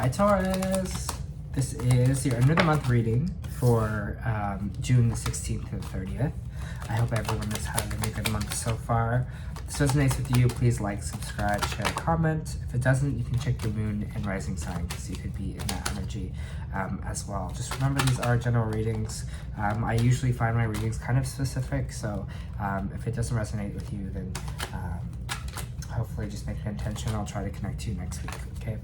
Hi Taurus! This is your end of the month reading for June the 16th to the 30th. I hope everyone is having a good month so far. If this resonates with you, please like, subscribe, share, comment. If it doesn't, you can check your moon and rising sign because you could be in that energy as well. Just remember these are general readings. I usually find my readings kind of specific, so if it doesn't resonate with you, then hopefully just make an intention. I'll try to connect to you next week, okay?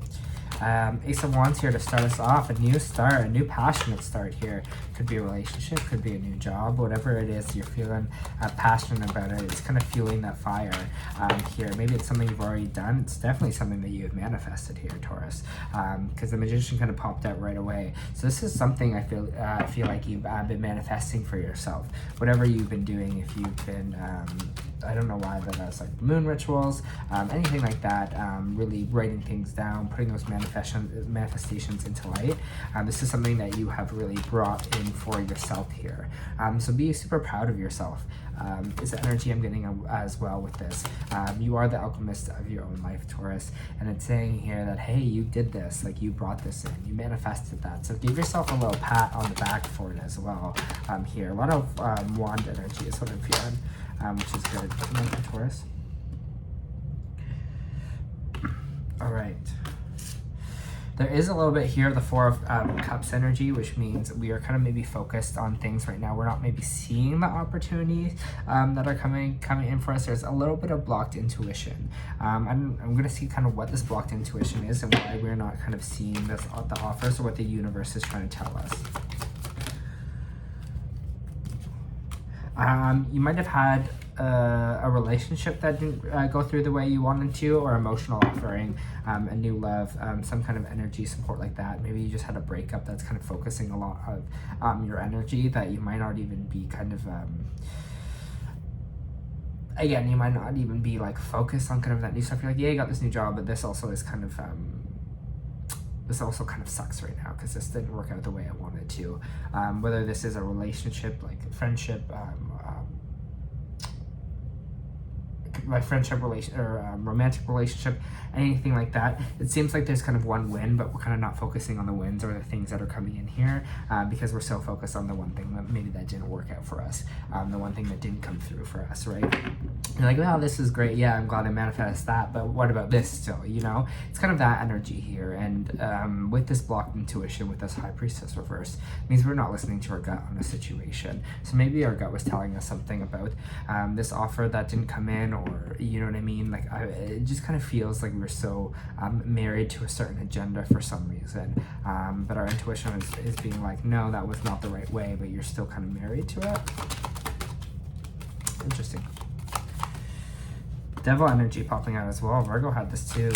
Ace of Wands here to start us off. A new start, a new passionate start here. Could be a relationship, could be a new job, whatever it is you're feeling passionate about it. It's kind of fueling that fire here. Maybe it's something you've already done. It's definitely something that you've manifested here, Taurus, because the Magician kind of popped out right away. So this is something I feel like you've been manifesting for yourself. Whatever you've been doing, if you've been I don't know why, but that's like moon rituals, anything like that, really writing things down, putting those manifestations into light. This is something that you have really brought in for yourself here. So be super proud of yourself. Is the energy I'm getting as well with this. You are the alchemist of your own life, Taurus, and it's saying here that, hey, you did this, like you brought this in, you manifested that. So give yourself a little pat on the back for it as well here. A lot of wand energy is what I'm feeling. Which is good. Taurus. All right. There is a little bit here, the Four of Cups energy, which means we are kind of maybe focused on things right now. We're not maybe seeing the opportunities that are coming in for us. There's a little bit of blocked intuition. I'm going to see kind of what this blocked intuition is and why we're not kind of seeing this, the offers or what the universe is trying to tell us. You might have had a relationship that didn't go through the way you wanted to, or emotional offering, a new love, some kind of energy support like that. Maybe you just had a breakup that's kind of focusing a lot of your energy that you might not even be kind of, again, you might not even be like focused on kind of that new stuff. You're like, yeah, you got this new job, but this also is kind of, this also kind of sucks right now because this didn't work out the way I wanted to. Whether this is a relationship, like a friendship, romantic relationship, anything like that. It seems like there's kind of one win, but we're kind of not focusing on the wins or the things that are coming in here because we're so focused on the one thing that maybe that didn't work out for us, the one thing that didn't come through for us, right? You're like, wow, this is great. Yeah, I'm glad I manifested that, but what about this still, you know? It's kind of that energy here. And with this blocked intuition, with this High Priestess reverse, means we're not listening to our gut on a situation. So maybe our gut was telling us something about this offer that didn't come in, or you know what I mean? Like it just kind of feels like we're so married to a certain agenda for some reason. But our intuition is being like, no, that was not the right way, but you're still kind of married to it. Interesting. Devil energy popping out as well. Virgo had this too.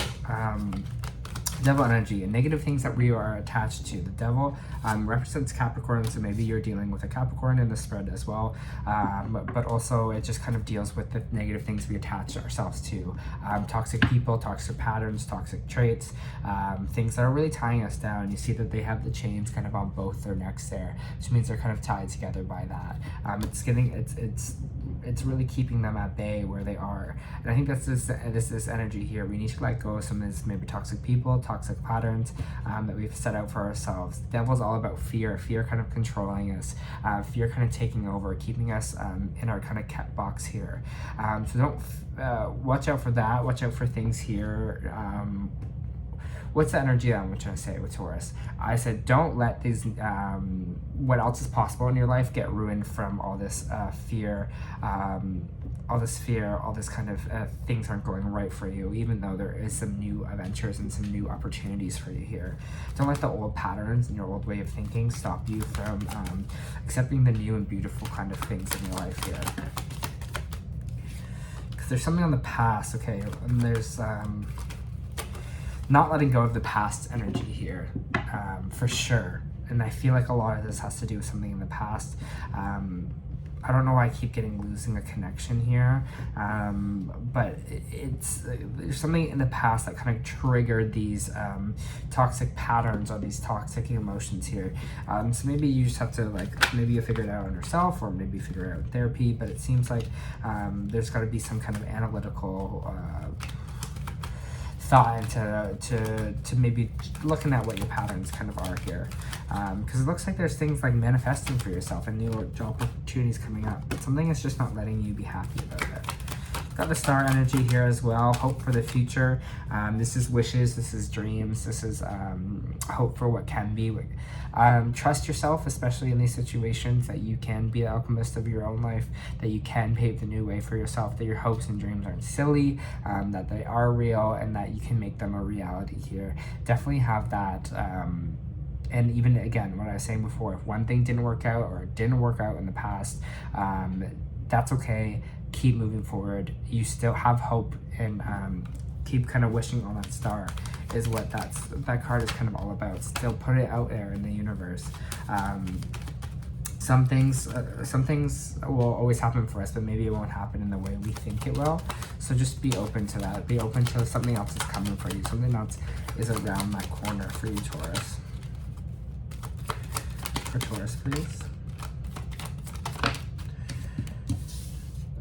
Devil energy and negative things that we are attached to. The devil represents Capricorn, so maybe you're dealing with a Capricorn in the spread as well, but also it just kind of deals with the negative things we attach ourselves to. Toxic people, toxic patterns, toxic traits, things that are really tying us down. You see that they have the chains kind of on both their necks there, which means they're kind of tied together by that. It's really keeping them at bay where they are. And I think that's this energy here. We need to let go of some of this maybe toxic people, toxic patterns that we've set out for ourselves. The devil's all about fear kind of controlling us, fear kind of taking over, keeping us in our kind of cat box here. So don't, watch out for that, watch out for things here. What's the energy that I'm trying to say with Taurus? I said, don't let these, what else is possible in your life get ruined from all this fear, all this kind of things aren't going right for you, even though there is some new adventures and some new opportunities for you here. Don't let the old patterns and your old way of thinking stop you from accepting the new and beautiful kind of things in your life here. Because there's something on the past, okay, and there's, not letting go of the past energy here, for sure. And I feel like a lot of this has to do with something in the past. I don't know why I keep losing a connection here, but there's something in the past that kind of triggered these toxic patterns or these toxic emotions here. So maybe you just have to, like, maybe you figure it out on yourself, or maybe figure it out in therapy, but it seems like there's got to be some kind of analytical thought into to maybe looking at what your patterns kind of are here, because it looks like there's things like manifesting for yourself and new job opportunities coming up, but something is just not letting you be happy about it. Got the star energy here as well. Hope for the future. This is wishes. This is dreams. This is hope for what can be. Trust yourself, especially in these situations, that you can be the alchemist of your own life, that you can pave the new way for yourself, that your hopes and dreams aren't silly, that they are real, and that you can make them a reality here. Definitely have that. And even, again, what I was saying before, if one thing didn't work out or it didn't work out in the past, that's okay. Keep moving forward. You still have hope, and keep kind of wishing on that star is what that card is kind of all about. Still put it out there in the universe. Some things will always happen for us, but maybe it won't happen in the way we think it will. So just be open to that. Be open to something else is coming for you. Something else is around that corner for you, Taurus. For Taurus, please.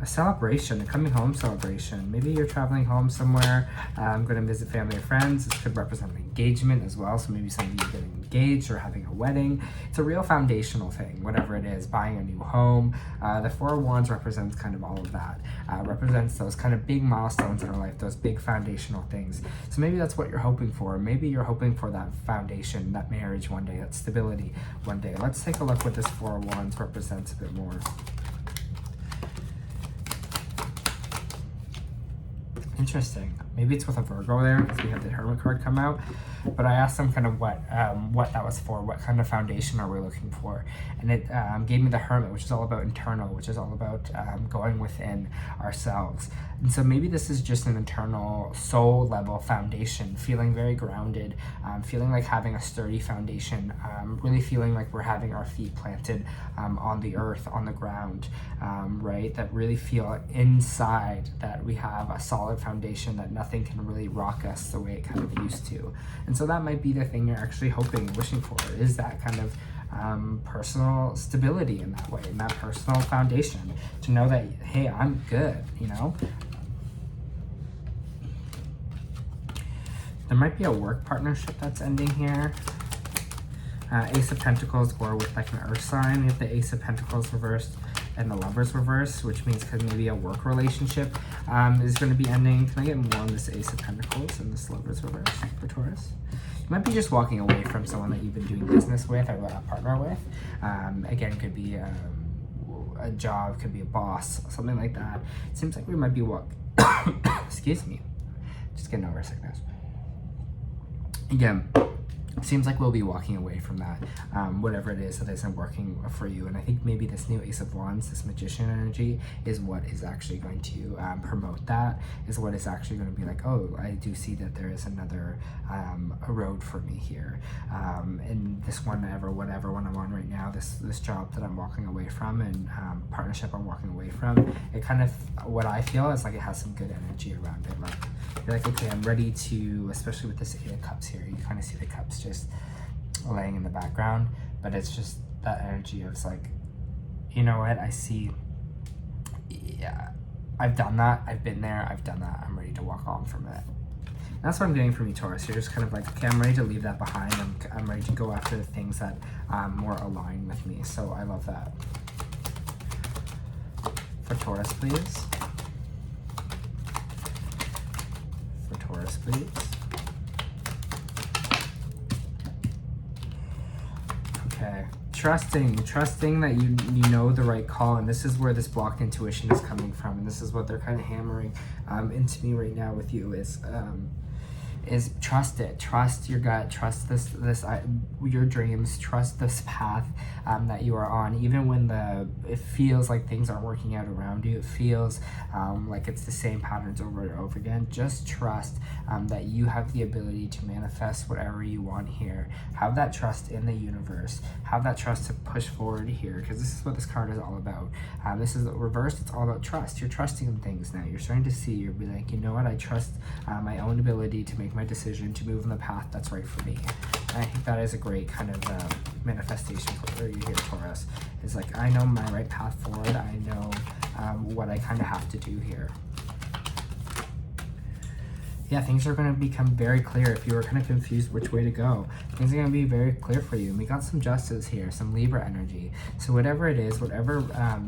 A celebration, a coming home celebration. Maybe you're traveling home somewhere, going to visit family or friends. This could represent an engagement as well. So maybe some of you are getting engaged or having a wedding. It's a real foundational thing, whatever it is, buying a new home. The Four of Wands represents kind of all of that. Represents those kind of big milestones in our life, those big foundational things. So maybe that's what you're hoping for. Maybe you're hoping for that foundation, that marriage one day, that stability one day. Let's take a look what this Four of Wands represents a bit more. Interesting. Maybe it's with a Virgo there because we have the Hermit card come out. But I asked them kind of what that was for. What kind of foundation are we looking for? And it gave me the Hermit, which is all about internal, which is all about going within ourselves. And so maybe this is just an internal soul level foundation, feeling very grounded, feeling like having a sturdy foundation, really feeling like we're having our feet planted on the earth, on the ground, right? That really feel inside that we have a solid foundation, that nothing can really rock us the way it kind of used to. And so that might be the thing you're actually hoping and wishing for, is that kind of personal stability in that way, in that personal foundation, to know that, hey, I'm good, you know? There might be a work partnership that's ending here. Ace of Pentacles, or with like an earth sign. We have the Ace of Pentacles reversed and the Lovers reversed, which means because maybe a work relationship is going to be ending. Can I get more on this Ace of Pentacles and this Lovers reversed for Taurus? You might be just walking away from someone that you've been doing business with or a partner with. Again, could be a job, could be a boss, something like that. It seems like we might be excuse me, just getting over sickness. Again, it seems like we'll be walking away from that, whatever it is that isn't working for you. And I think maybe this new Ace of Wands, this Magician energy, is what is actually going to promote that, is what is actually going to be like, oh, I do see that there is another a road for me here. And this one, whatever one I'm on right now, this job that I'm walking away from, and partnership I'm walking away from, it kind of, what I feel is like it has some good energy around it. Like, you're like, okay, I'm ready to, especially with this Eight of Cups here, you kind of see the cups just laying in the background, but it's just that energy of, it's like, you know what, I see, yeah, I've done that, I've been there, I've done that, I'm ready to walk on from it. And that's what I'm getting from you, Taurus. You're just kind of like, okay, I'm ready to leave that behind, I'm ready to go after the things that more align with me. So I love that. For Taurus, please. For Taurus, please. Okay, trusting that you know the right call, and this is where this blocked intuition is coming from, and this is what they're kind of hammering into me right now with you, is trust it, trust your gut, trust your dreams, trust this path that you are on, even when it feels like things aren't working out around you, it feels like it's the same patterns over and over again. Just trust that you have the ability to manifest whatever you want here. Have that trust in the universe, have that trust to push forward here, because this is what this card is all about. This is reversed, it's all about trust. You're trusting in things now. You're starting to see, you're be like, you know what, I trust my own ability to make my decision to move in the path that's right for me. And I think that is a great kind of manifestation for you here, Taurus. Is like, I know my right path forward. I know what I kind of have to do here. yeah, things are going to become very clear. If you were kind of confused which way to go, things are going to be very clear for you. And we got some justice here, some Libra energy. So whatever it is, whatever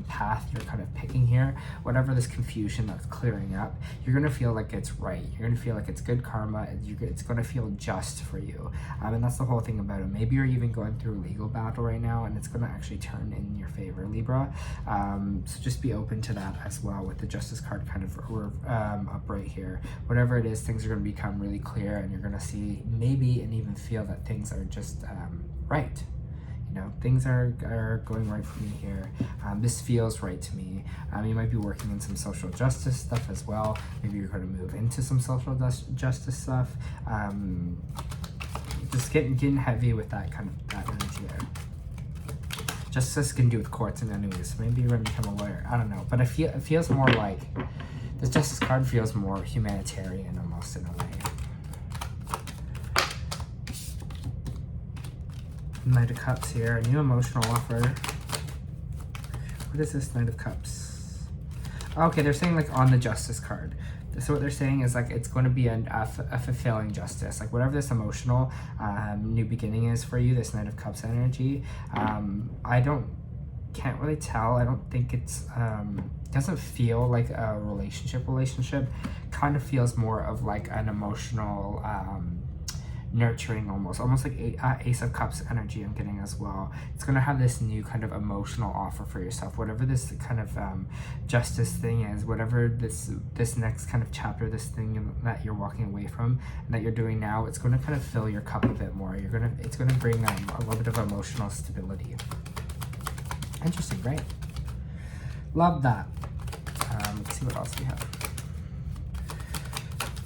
path you're kind of picking here, whatever this confusion that's clearing up, you're going to feel like it's right. You're going to feel like it's good karma. It's going to feel just for you. And that's the whole thing about it. Maybe you're even going through a legal battle right now, and it's going to actually turn in your favor, Libra. So just be open to that as well, with the Justice card kind of up right here. Whatever it is, things are going to become really clear, and you're going to see maybe and even feel that things are just right. You know, things are going right for me here. This feels right to me. You might be working in some social justice stuff as well. Maybe you're going to move into some social justice stuff. Just getting heavy with that kind of that energy there. Justice can do with courts and enemies. Maybe you're going to become a lawyer. I don't know, but it feels more like this Justice card feels more humanitarian almost in a way. Knight of Cups here, a new emotional offer. What is this Knight of Cups? Okay, they're saying like on the Justice card. So what they're saying is like it's going to be a fulfilling justice. Like whatever this emotional new beginning is for you, this Knight of Cups energy. Can't really tell. I don't think it's doesn't feel like a relationship. Kind of feels more of like an emotional nurturing, almost like Ace of Cups energy I'm getting as well. It's going to have this new kind of emotional offer for yourself, whatever this kind of justice thing is, whatever this next kind of chapter, this thing that you're walking away from and that you're doing now. It's going to kind of fill your cup a bit more. It's going to bring a little bit of emotional stability. Interesting, right? Love that. Let's see what else we have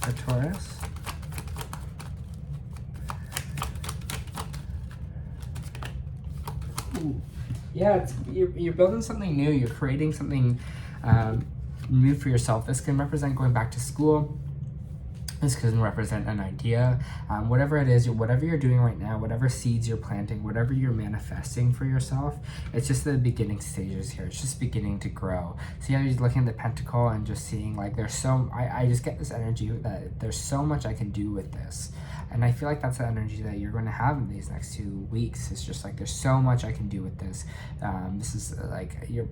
for Taurus. Ooh. Yeah, you're building something new. You're creating something new for yourself. This can represent going back to school. This can represent an idea, whatever it is, whatever you're doing right now, whatever seeds you're planting, whatever you're manifesting for yourself, it's just the beginning stages here. It's just beginning to grow. So yeah, you're looking at the Pentacle and just seeing like I just get this energy that there's so much I can do with this. And I feel like that's the energy that you're going to have in these next 2 weeks. It's just like, there's so much I can do with this. This is like, you're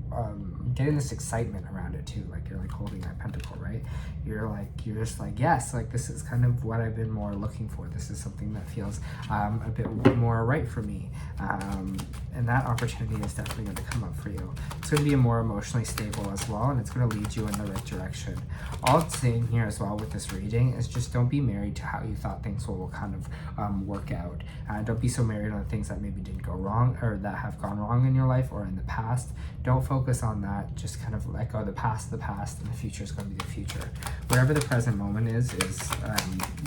getting this excitement around it too. Like you're like holding that pentacle, right? You're just like, yes, like this is kind of what I've been more looking for. This is something that feels a bit more right for me. And that opportunity is definitely going to come up for you. It's going to be more emotionally stable as well, and it's going to lead you in the right direction. All it's saying here as well with this reading is just don't be married to how you thought things will kind of work out. Don't be so married on things that maybe didn't go wrong or that have gone wrong in your life or in the past. Don't focus on that. Just kind of let go of the past, and the future is going to be the future. Whatever the present moment is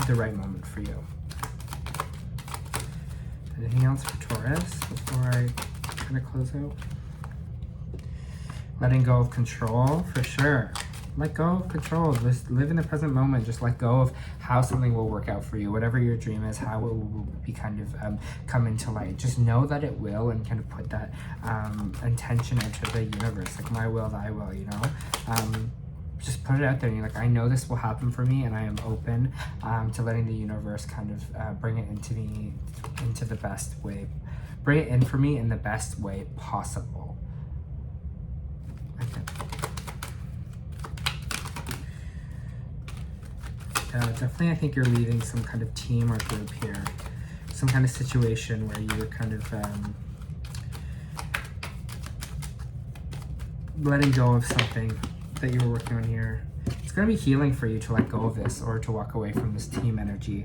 the right moment for you. Anything else for Taurus before I kind of close out? Letting go of control, for sure. Let go of control. Just live in the present moment. Just let go of how something will work out for you. Whatever your dream is, how it will be kind of come into light. Just know that it will, and kind of put that intention into the universe. Like my will, thy will, you know? Just put it out there, and you're like, I know this will happen for me, and I am open to letting the universe kind of bring it into me, into the best way. Bring it in for me in the best way possible. Okay. Definitely, I think you're leaving some kind of team or group here. Some kind of situation where you were kind of letting go of something that you were working on here. It's going to be healing for you to let go of this, or to walk away from this team energy,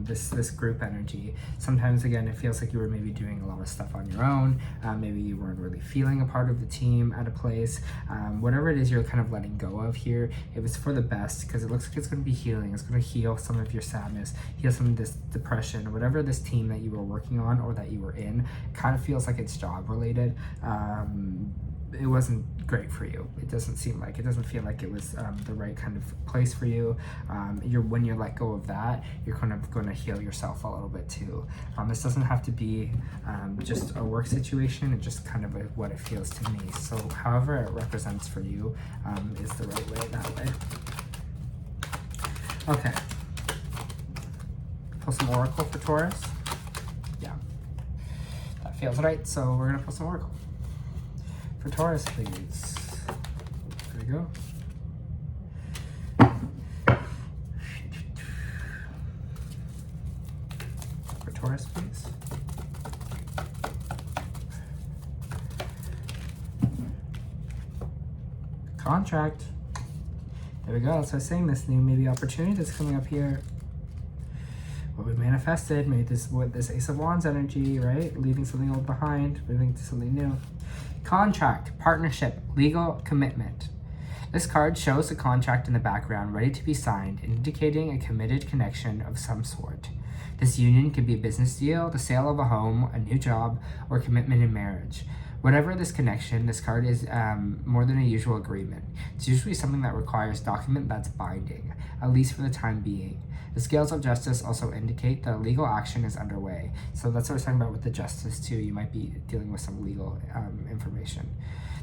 this group energy. Sometimes, again, it feels like you were maybe doing a lot of stuff on your own. Maybe you weren't really feeling a part of the team at a place. Whatever it is you're kind of letting go of here, it was for the best, because it looks like it's going to be healing. It's going to heal some of your sadness, heal some of this depression, or whatever this team that you were working on or that you were in. It kind of feels like it's job related. It wasn't great for you. It doesn't feel like it was the right kind of place for you. When you let go of that, you're kind of going to heal yourself a little bit too. This doesn't have to be just a work situation. It's just kind of what it feels to me. So however it represents for you is the right way, that way. Okay. pull some oracle for Taurus? Yeah, that feels right. So we're gonna pull some oracle for Taurus, please. There we go. For Taurus, please. Contract. There we go. That's what I was saying. This new maybe opportunity that's coming up here. What we manifested, maybe this with this Ace of Wands energy, right? Leaving something old behind, moving to something new. Contract, partnership, legal commitment. This card shows a contract in the background ready to be signed, indicating a committed connection of some sort. This union could be a business deal, the sale of a home, a new job, or commitment in marriage. Whatever this connection, this card is more than a usual agreement. It's usually something that requires document that's binding, at least for the time being. The scales of justice also indicate that a legal action is underway. So that's what I was talking about with the justice too. You might be dealing with some legal information.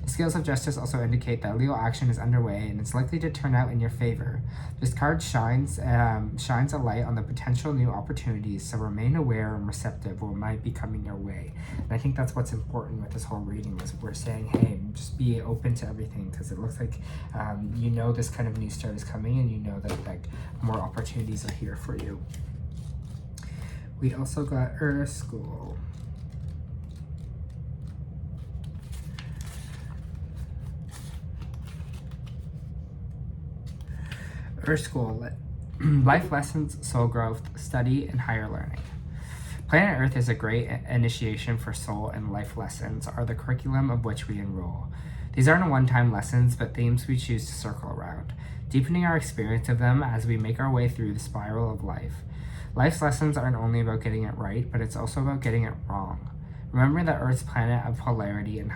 The scales of justice also indicate that legal action is underway and it's likely to turn out in your favor. This card shines a light on the potential new opportunities, so remain aware and receptive what might be coming your way. And I think that's what's important with this whole reading, is we're saying, hey, just be open to everything, because it looks like you know this kind of new start is coming, and you know that like more opportunities are here for you. We also got Earth School. Earth School, life lessons, soul growth, study, and higher learning. Planet Earth is a great initiation for soul, and life lessons are the curriculum of which we enroll. These aren't one-time lessons, but themes we choose to circle around, deepening our experience of them as we make our way through the spiral of life. Life's lessons aren't only about getting it right, but it's also about getting it wrong. Remember that Earth's planet of polarity, and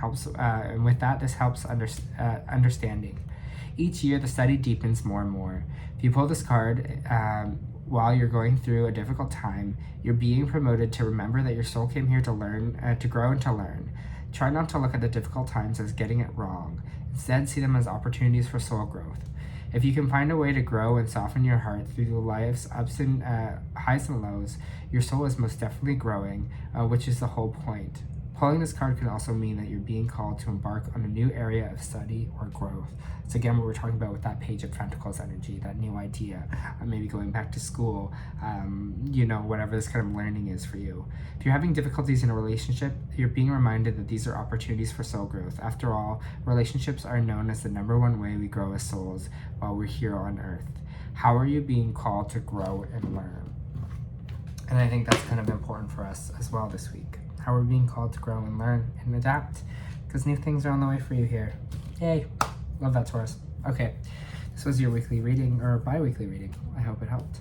with that, this helps understanding. Each year, the study deepens more and more. If you pull this card while you're going through a difficult time, you're being promoted to remember that your soul came here to learn, to grow and to learn. Try not to look at the difficult times as getting it wrong. Instead, see them as opportunities for soul growth. If you can find a way to grow and soften your heart through life's ups and highs and lows, your soul is most definitely growing, which is the whole point. Pulling this card can also mean that you're being called to embark on a new area of study or growth. It's again what we're talking about with that Page of Pentacles energy, that new idea, maybe going back to school, whatever this kind of learning is for you. If you're having difficulties in a relationship, you're being reminded that these are opportunities for soul growth. After all, relationships are known as the #1 way we grow as souls while we're here on Earth. How are you being called to grow and learn? And I think that's kind of important for us as well this week. How we're being called to grow and learn and adapt, because new things are on the way for you here. Yay. Love that, Taurus. Okay, this was your weekly reading, or bi-weekly reading. I hope it helped.